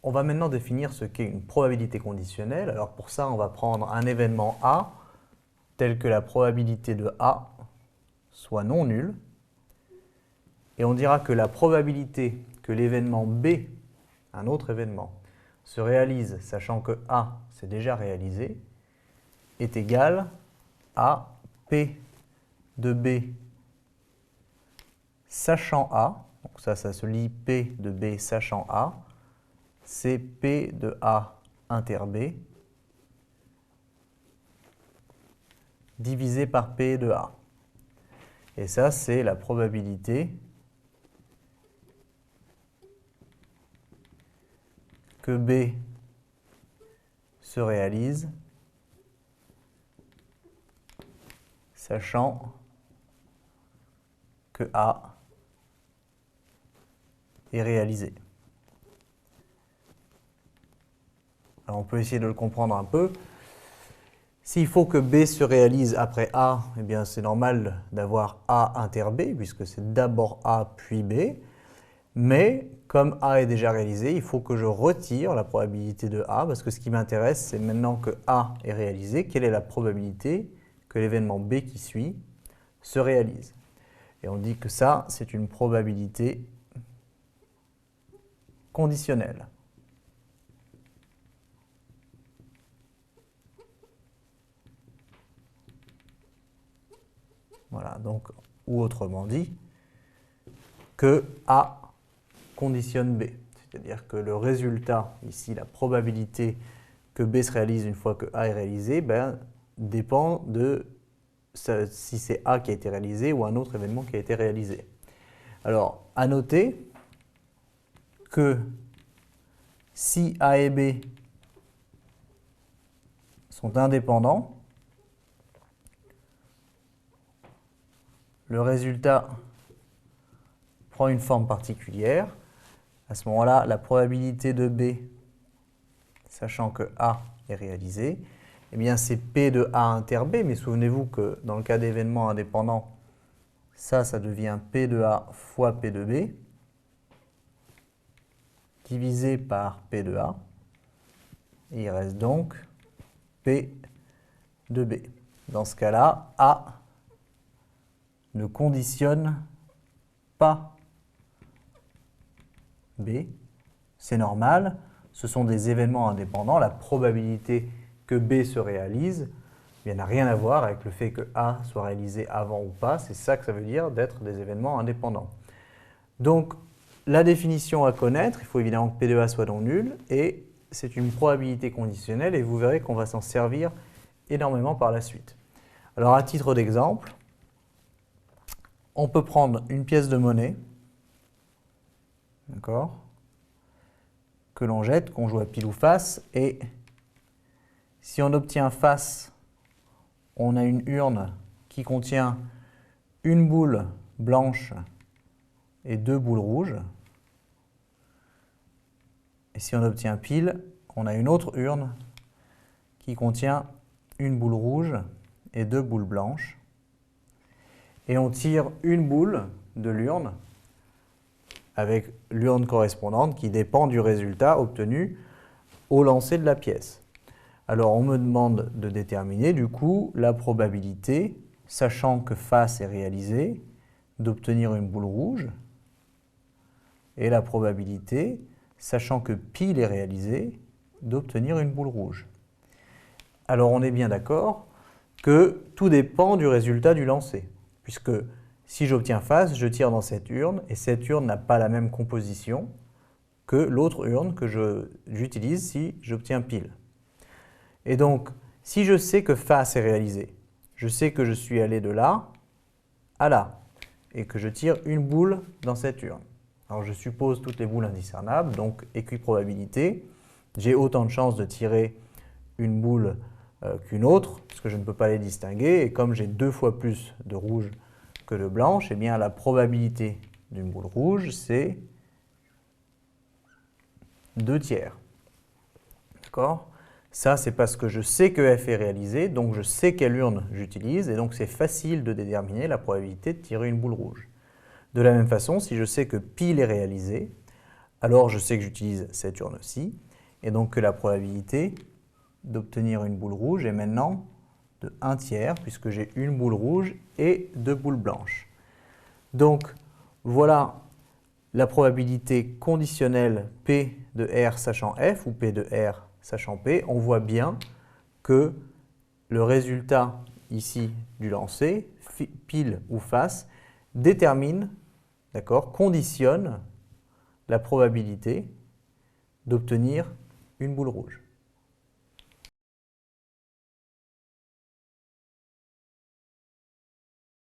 on va maintenant définir ce qu'est une probabilité conditionnelle. Alors pour ça, on va prendre un événement A tel que la probabilité de A soit non nulle. Et on dira que la probabilité que l'événement B, un autre événement, se réalise, sachant que A s'est déjà réalisé, est égale à P de B sachant A. Donc ça se lit P de B sachant A. C'est P de A inter B divisé par P de A. Et ça, c'est la probabilité que B se réalise, sachant que A est réalisé. Alors on peut essayer de le comprendre un peu. S'il faut que B se réalise après A, eh bien c'est normal d'avoir A inter B, puisque c'est d'abord A puis B. Mais comme A est déjà réalisé, il faut que je retire la probabilité de A, parce que ce qui m'intéresse, c'est maintenant que A est réalisé, quelle est la probabilité que l'événement B qui suit se réalise. Et on dit que ça, c'est une probabilité conditionnelle. Voilà, donc, ou autrement dit, que A conditionne B. C'est-à-dire que le résultat, ici, la probabilité que B se réalise une fois que A est réalisé, dépend de si c'est A qui a été réalisé ou un autre événement qui a été réalisé. Alors, à noter que si A et B sont indépendants, le résultat prend une forme particulière. À ce moment-là, la probabilité de B, sachant que A est réalisé, eh bien c'est P de A inter B, mais souvenez-vous que dans le cas d'événements indépendants, ça devient P de A fois P de B, divisé par P de A, et il reste donc P de B. Dans ce cas-là, A ne conditionne pas B, c'est normal, ce sont des événements indépendants, la probabilité que B se réalise n'a rien à voir avec le fait que A soit réalisé avant ou pas, c'est ça que ça veut dire d'être des événements indépendants. Donc la définition à connaître, il faut évidemment que P de A soit non nul, et c'est une probabilité conditionnelle, et vous verrez qu'on va s'en servir énormément par la suite. Alors à titre d'exemple, on peut prendre une pièce de monnaie, d'accord, que l'on jette, qu'on joue à pile ou face, et si on obtient face, on a une urne qui contient une boule blanche et deux boules rouges. Et si on obtient pile, on a une autre urne qui contient une boule rouge et deux boules blanches. Et on tire une boule de l'urne avec l'urne correspondante qui dépend du résultat obtenu au lancer de la pièce. Alors on me demande de déterminer du coup la probabilité, sachant que face est réalisé, d'obtenir une boule rouge, et la probabilité, sachant que pile est réalisé, d'obtenir une boule rouge. Alors on est bien d'accord que tout dépend du résultat du lancer, puisque si j'obtiens face, je tire dans cette urne, et cette urne n'a pas la même composition que l'autre urne que j'utilise si j'obtiens pile. Et donc, si je sais que face est réalisé, je sais que je suis allé de là à là, et que je tire une boule dans cette urne. Alors je suppose toutes les boules indiscernables, donc équiprobabilité. J'ai autant de chances de tirer une boule qu'une autre, parce que je ne peux pas les distinguer, et comme j'ai 2 fois plus de rouge que de blanche, eh bien la probabilité d'une boule rouge, c'est 2/3. D'accord ? Ça, c'est parce que je sais que F est réalisé, donc je sais quelle urne j'utilise, et donc c'est facile de déterminer la probabilité de tirer une boule rouge. De la même façon, si je sais que pile est réalisé, alors je sais que j'utilise cette urne-ci, et donc que la probabilité d'obtenir une boule rouge est maintenant de 1/3, puisque j'ai une boule rouge et 2 boules blanches. Donc voilà la probabilité conditionnelle P de R sachant F, ou P de R sachant P. On voit bien que le résultat ici du lancer, pile ou face, détermine, conditionne la probabilité d'obtenir une boule rouge.